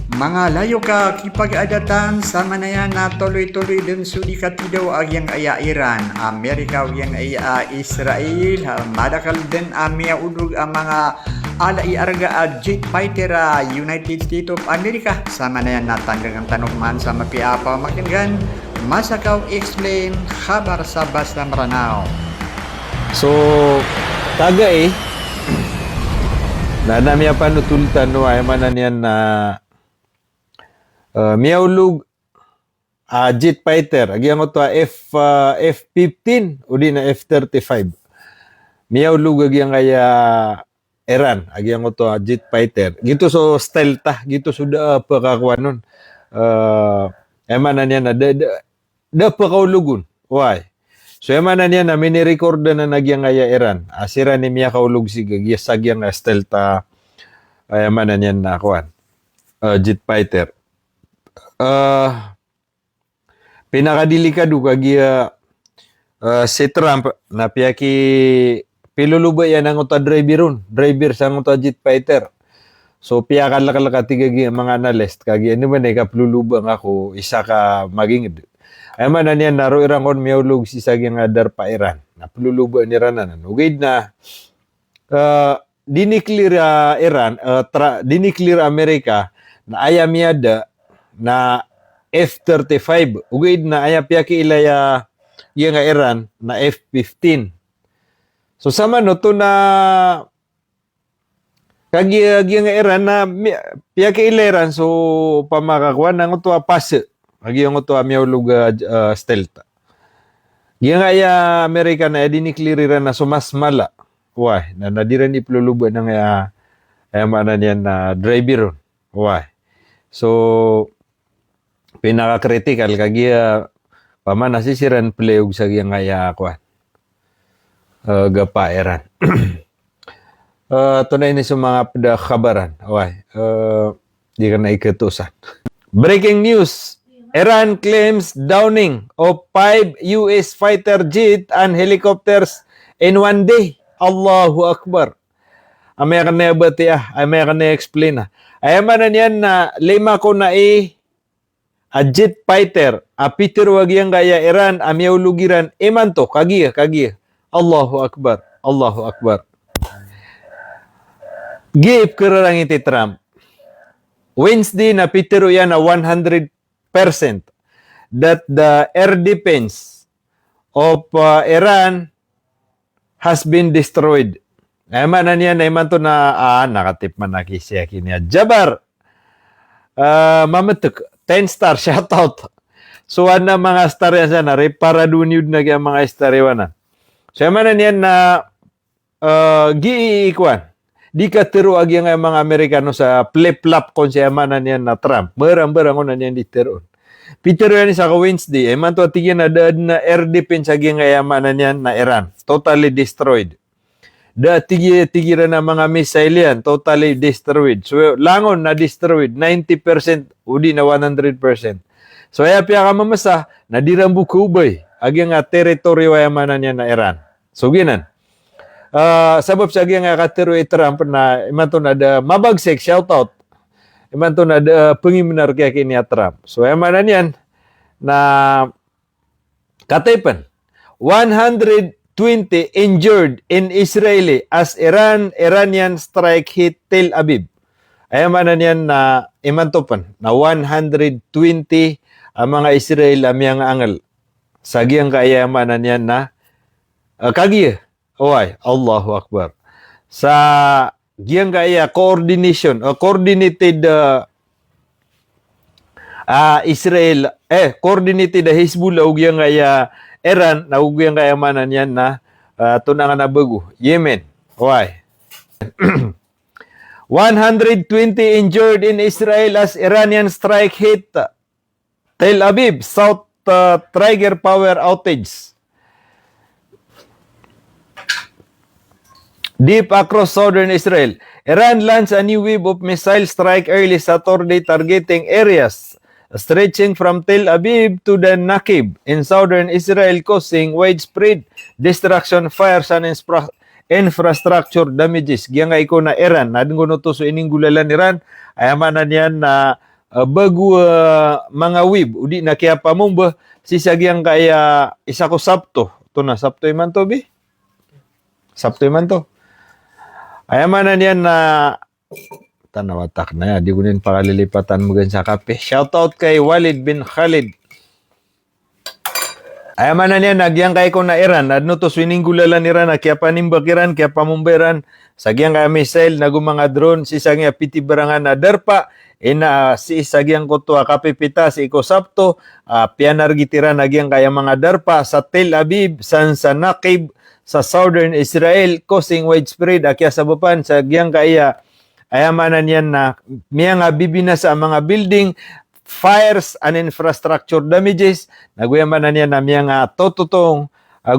Mga layo ka kipag-adatan sa manayan na tuloy-tuloy din sudi katidaw agyang aya Iran, Amerika agyang aya Israel, madakal din amia udug ang mga alai arga jet fighter United States of America sa manayan na tanggang tanong man sa mapiapa makingan Masakaw explain kabar sa Basta Maranao. So, taga nanami apa nutultan no ay manan yan na miaulug jet fighter agi ang to F-15 udi na F-35 miaulug agi ang kaya Iran agi ang to jet fighter gitu so style ta gitu sudah pakakuan nun manan yan na da pakaulugun why so manan yan na mini-record na nagyang kaya Iran asira ni miya kaulug si sagyang style ta manan yan na kuan jet fighter pinakadelikado kagi si Trump na piyaki piluluba yan ang uta driver sa uta jet fighter. So piyaka tigagi mga analyst kagi ano man ay kapluluba nga ako isa ka maging ay man yan naro irangon miulog si sagyang adar pa Iran na pluluba ni ranan ugid na diniklear Iran diniklear Amerika na ayamiada na F-35 ugid na aya piyaki ilaya yung nga Iran na F-15 so sama no to na kagi nga Iran na piyaki ilairan so pamakakuan nang to pase agi yung to miaulug stealth yung nga aya Amerika na diniklear na sumasmala why na nadiran ipluluba ng manan yan na driver why so pinaka-critical kagi paman nasisiran playog sa yang kaya kuan gapa Iran tunay ni sa mga kabaran why di ka na ikatusan. Breaking news, Iran claims downing of 5 US fighter jet and helicopters in one day. Allahu Akbar. Amay ka na ibati amay ka na explain ay manan yan na lima ko na a jet fighter, a Peter wagyang gaya Iran, a miaulugiran, eman to, kagiya. Allahu Akbar. Give kerarang iti Trump. Wednesday na Peter yan na 100% that the air defense of Iran has been destroyed. Emanan yan, eman to na, nakatip man nakisya kiniya. Jabar, mamatuk, 10-star, shoutout. So, na mga star yan sana, para dunyod na kaya mga star yan. So, manan yan na giikuan. Di ka tiro agi nga mga Amerikano sa flip-flop kung siya manan yan na Trump. Barang-barang ko na yan di tiro. Peter yan sa Wednesday, man to tigyan na air defense agi nga manan yan na Iran. Totally destroyed. Tigiran na mga missile yan, totally destroyed. So, langon na destroyed, 90%, udi na 100%. So, ay piya ka mamasa, nadirambu kubay, agi nga teritoryo ayamanan yan na Iran. So, ginan. Sabab sa agi nga kateroy Trump na iman na da mabagsik, shoutout. Iman na da pengiminar kaya kini Trump. So, ayamanan yan na katipan. 120 injured in Israeli as Iranian strike hit Tel Aviv. Ayamanan yan na imantopan na 120 ang mga Israel amyang angal. Sagyang kaayamanan yan na kagiya. Oy, Allahu Akbar. Sa giyang kaya coordinated Israel coordinated Hezbollah ug yang kaya Iran na ug yang kayamanan yan na tunangan na bago Yemen why 120 injured in Israel as Iranian strike hit Tel Aviv South trigger power outage deep across southern Israel. Iran launched a new wave of missile strike early Saturday targeting areas stretching from Tel Aviv to the Nakib in southern Israel, causing widespread destruction, fires, and infrastructure damages. Giyang nga iko na Iran, nadingo no to so ininggulalan Iran, ayamanan yan na bagu mga wib udi na kaya pamumba si sagyang kaya isa ko Sabto to na Sabto man to bi Sabto man to ayaman na niyan na tanawatak na di ko nin pakalilipatan mo gan sa kape. Shoutout kay Walid bin Khalid. Ayaman na niya, nagyang kay ko na Iran. Adno to swiningulalan Iran, kaya panimbakiran, kaya pamumberan. Sagyang kaya missile, nagu mga drone, si sagyang pitibarangan na darpa. Ina si sagyang ko to, kapipita, si Iko Sabto, pianar gitiran, nagyang kaya mga darpa sa Tel Aviv, sa Naqib, sa Southern Israel, causing widespread, kaya sabapan, sagyang kaya, ayaman na niyan na, miya nga bibina sa mga building, fires and infrastructure damages naguyaman na niya na miya nga tototong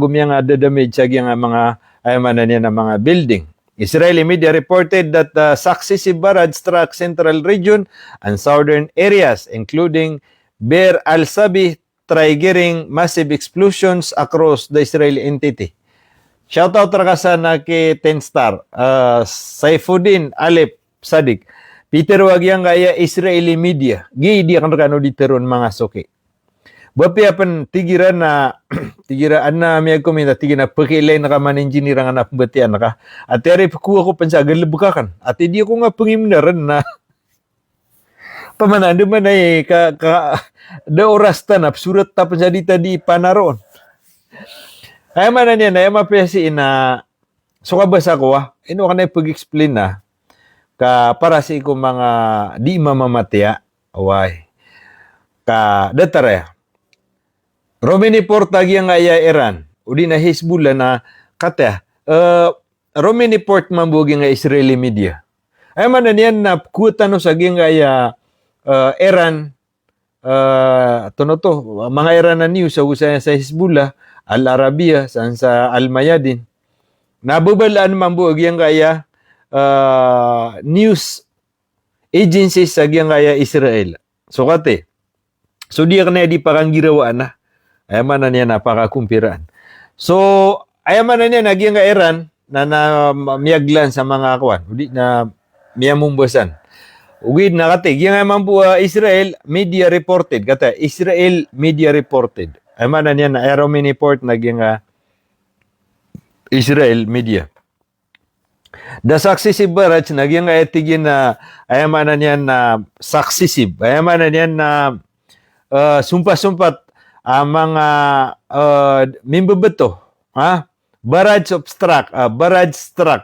miya nga damage sa mga ayaman na niya na mga building. Israeli media reported that successive barrage struck central region and southern areas including Be'er al-Sabi, triggering massive explosions across the Israeli entity. Shoutout rakasan na kay 10 Star, Saifuddin Alep Sadik. Peter wagyang kaya Israeli media. Di kan kano diteron mga soke. Bapi apan tigiran na tigiraan na may komenta tigina pakilay na ka man engineer ang anak batian ka. At ere kuha ko pansagal bukakan. At di ko nga pangimnaran na pamanando man ay da oras tanap surat ta pansadita di panaron. Ay man niya na mapesi na so kabasa ko ino kanay pag-explain na para si ko mga di mamamatya away ka datare Romani Port yang aya Iran udi na Hezbollah na kata Romani Port mambugi nga Israeli media ay man niyan na kuta no sa aya Iran to mga Iran na news sa usaya sa Hezbollah Al Arabiya sa Al Mayadin nabubalaan mambugi yang aya news agencies sa kaya Israel. So kate, so di ka na di pakanggirawan na. Ayaman na niya napakakumpiran. So, ayaman na niya nagyang ka Iran na miyaglan sa mga kawan. Udi na miyamumbasan. Ugid na kate, yung ayaman po Israel media reported. Kata, Israel media reported. Ayaman na niya na Romani Port nagyang Israel media. The successive barrage nagyang etigin na ayaman na niyan na successive. Ayaman na niyan na sumpa-sumpat mga mimbabato. Barrage struck.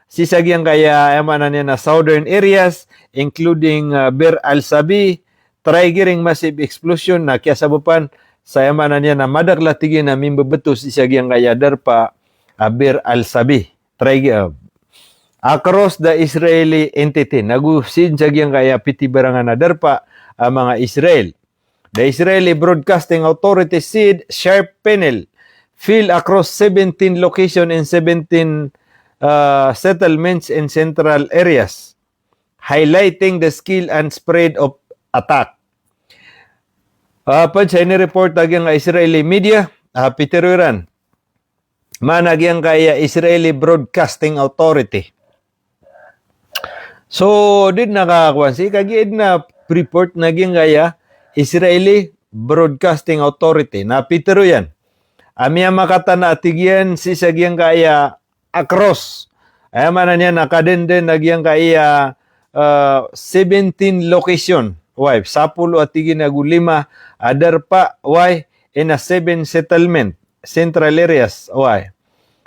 Sisagyang kaya ayaman na niyan na southern areas including Be'er al-Sabi, triggering massive explosion na kaya sabupan sa ayaman na niyan na madaglatigin na mimbabato sisagyang kaya darpa Be'er al-Sabi. Across the Israeli entity, nagusin sagyang kaya pitibarangan na darpa ang mga Israel. The Israeli Broadcasting Authority said sharp panel fell across 17 locations in 17 settlements in central areas, highlighting the skill and spread of attack. Pag sa report nagyang Israeli media, Peter Uran, managyang kaya Israeli Broadcasting Authority. So, din nakakuha si kagid na report naging kaya Israeli Broadcasting Authority. Na Peter yan. Amya makata na atigyan si sagyang kaya across. Ayaman na niya nakadenden nagyang kaya 17 location. Why? Sapulo atigin na gulima. Adar pa, why? In a 7 settlement. Central areas. Why?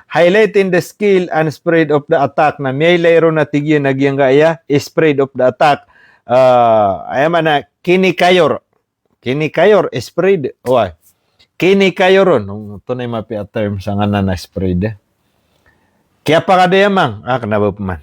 Highlighting the skill and spread of the attack na may layro na tigyan nagyang kaya spread of the attack ayaman na kinikayor spread why kinikayoron ito na yung mapia term sa nga na spread kaya pa kada yamang kanaba man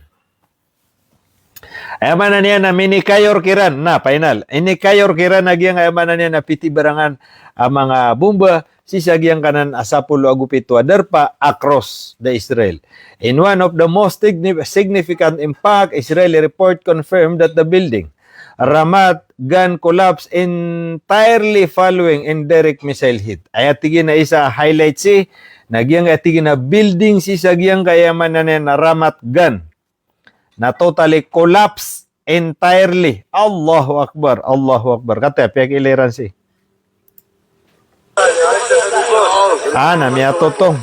ayaman na niya na minikayor kiran na final inikayor kiran nagyang ayaman na niya na pitibarangan ang mga bomba sisagyang kanan asapulo agupito adarpa across the Israel. In one of the most significant impact, Israeli report confirmed that the building Ramat Gan collapsed entirely following indirect missile hit. Ay atigin na isa highlight si nagyang atigin na building sisagyang kayaman na Ramat Gan na totally collapsed entirely. Allahu Akbar, Allahu Akbar. Kata, pihak iliran si. Namia totong.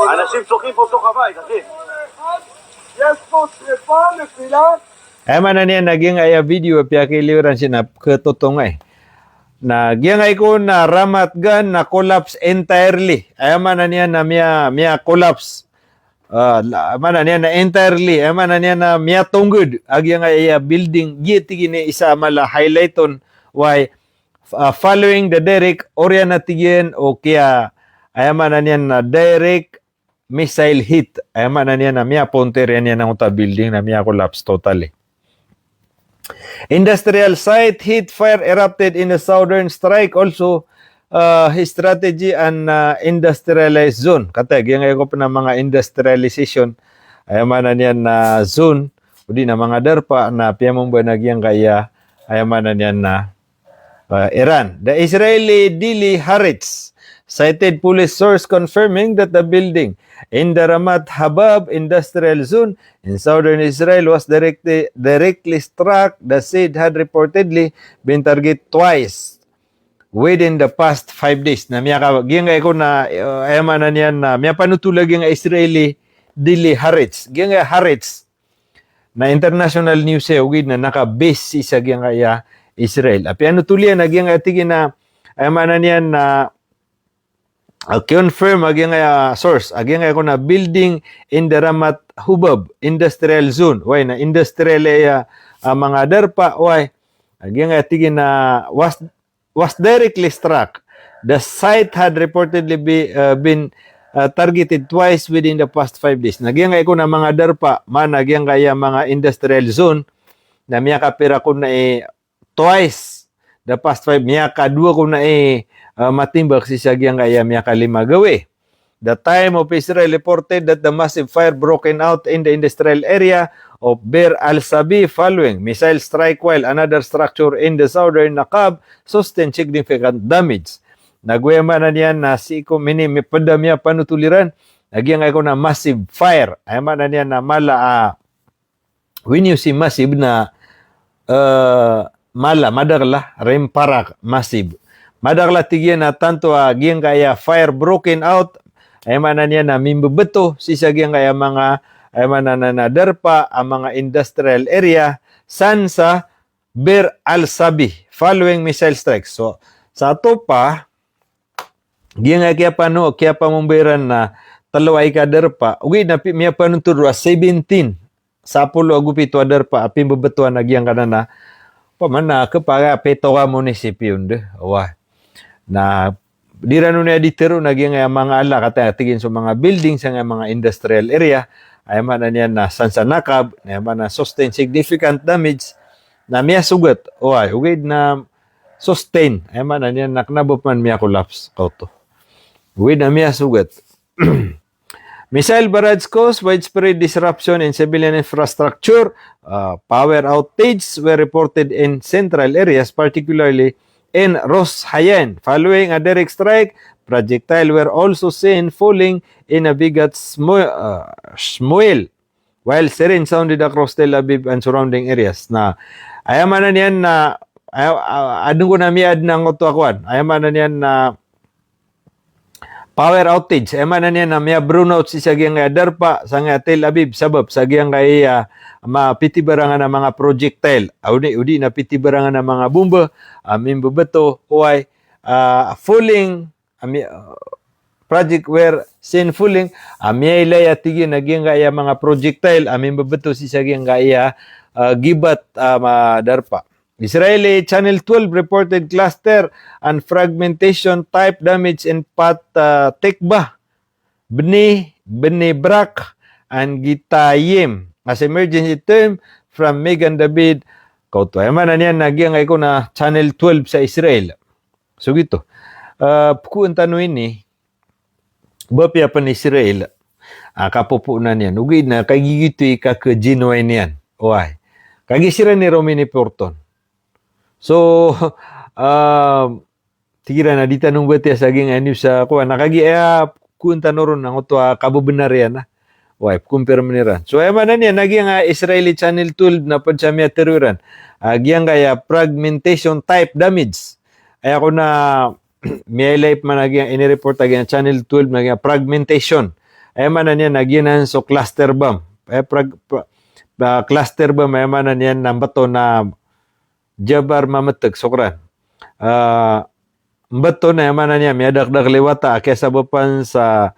אנשים צוחקים פה בתוך הבית, אחי. יש פה שריפה נפילה. Mana niya naging aya video pihak iliran si na ketotong na giyang ko na ramat gan na collapse entirely. Mana niya na mia collapse. Mana niya na entirely. Mana niya na mia tunggod. Agyang aya building gitigi ni isa mala highlighton why following the direct orya na tigyan o kaya mana niya na direct missile hit. Mana niya na mia punter niya na uta building na mia collapse totally. Industrial site heat fire erupted in the southern strike also his strategy and industrialized zone. Kata gyang ko pa na mga industrialization ay mana niyan na zone udi na mga darpa na piyamong ba nagyang kaya ay mana niyan na Iran. The Israeli Daily Haaretz cited police source confirming that the building in the Ramat Habab industrial zone in southern Israel was directly struck. The said had reportedly been targeted twice within the past 5 days. Na miya ka giyang ko na ayamanan niyan na miya panutulag yung Israeli Daily Haaretz. Giyang Haaretz na international news ugid na naka-base sa giyang kaya Israel. Api ano tulian na giyang tigin na ayamanan niyan na confirm aging source aging ko na building in the Ramat Hubab industrial zone why na industrial mga darpa why aging tigin na was directly struck. The site had reportedly been targeted twice within the past 5 days. Nagyang ko na mga darpa man nagyang kaya mga industrial zone na miya kapira ko na twice the past 5 miya kadua ko na matimbak si Sagyang kaya miya kalima gawi. The time of Israel reported that the massive fire broken out in the industrial area of Bir al-Sabi following missile strike while another structure in the southern Naqab sustained significant damage. Nagwema na niyan na si ko mini padamya panutuliran nagyang ako na massive fire. Ay man na niyan na mala when you see massive na mala madarla remparak massive. Madakla tigyan na tanto aging kaya fire broken out ay mana niya na mimbebeto si sagyang kaya mga ay mana na darpa ang mga industrial area san sa Bir al-Sabi following missile strikes. So sa ato pa giyang kaya pamumberan na talaway ka darpa uwi na miya panunturwa 17 sa pulo agupito darpa apim bebetuan agiyang kanana pamana kepaga petoka munisipyo de wah na dira no na ditero naging mga ala kata tigin sa mga buildings sa mga industrial area ay man niya na sansanakab na man na sustain significant damage na miya sugat oy ugid na sustain ay man niya naknabop man miya collapse kauto ugid na miya sugat. Missile barrage caused widespread disruption in civilian infrastructure. Power outages were reported in central areas, particularly in Ros Hayan. Following a direct strike, projectiles were also seen falling in a Bigat Shmuel, while sirens sounded across Tel Aviv and surrounding areas. Na ayaman na niyan na adung ko na miad ng otuakwan. Ayaman na niyan na power outage. Ayaman na niyan na miya brownout si sagyang darpa sa Tel Aviv sabab sagyang kay mapitibarangan ng mga projectile. Udi na pitibarangan ng mga bomba. Mimbo beto why falling project were seen falling amia ilaya tigi naging kaya mga projectile mimbo beto si sagyang kaya gibat darpa. Israeli Channel 12 reported cluster and fragmentation type damage in Pat Tikba, Bnei Brak and Gitayim as emergency term from Megan David kauto. Ayaman na niyan nagyang ko na Channel 12 sa Israel. So gito. Kung tanong ini, bapya pa ni Israel, kapupo na niyan. Ugid na, kagigito ka-genuine niyan. Oy. Kagisira ni Romini Porton. So, tigira na, di tanong ba tiya saging news sa kuha. Nakagi, kung tanong ron, ang ito, kabubenar yan. wife, kumpirma niran. So, man niya, naging Israeli Channel 12 na pa siya may teruran. Agyan kaya fragmentation type damage. Ay ako na may life man naging inireport agyan Channel 12 naging fragmentation. Ay man niya naging so cluster bomb. Ay cluster bomb ay man niya nambato na Jabar mamatag sokran. Mbato na yaman niya may dagdag liwata kaysa bapan sa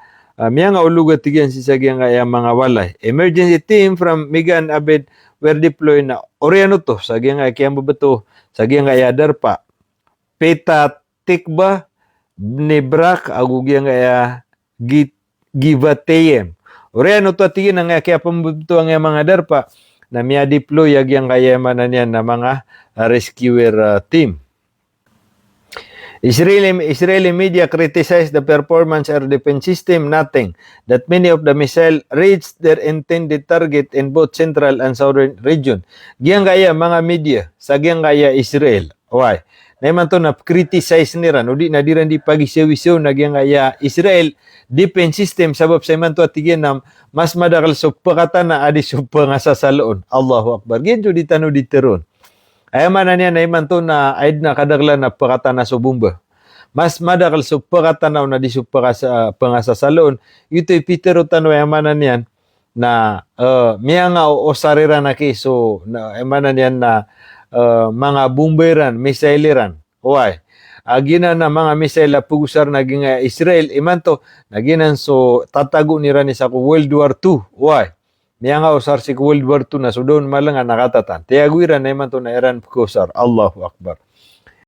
miya nga ulugat tigyan si sagyang kaya mga walay. Emergency team from Migan Abed were deployed na Oriano to sagyang kaya mabato sagyang kaya darpa Peta Tikba Nebrak agugyang kaya Givatayem. Oriano to tigyan nga kaya pambato ang mga darpa na miya deploy agyang kaya man niya na mga rescuer team. Israeli media criticized the performance of the defense system, noting that many of the missiles reached their intended target in both central and southern region. Giyang kaya mga media sa giyang kaya Israel. Why? Naiman to na criticize nira no di na diran di pagisiw-isiw na giyang kaya Israel defense system sabab sa iman to atigyan na mas madakal so pakatan na adi so pangasasaloon. Allahu Akbar. Giyan di tanu diteron. Ay man na niya na iman to na aid na kadaglan na pakatan na subumba. Mas madakal so pakatanaw na di so pangasasaloon. Ito'y Peter Utano ay man na niyan na miya nga o sarira na kiso na ay man na niyan na mga bomberan, misaileran. Why? Agina na mga misail na pugusar naging Israel. Iman to, naginan so tatago nira ni sa World War II. Why? Niya nga usar si World War II na so doon malang nakatatan. Tiagwiran na iman to na Iran pugusar. Allahu Akbar.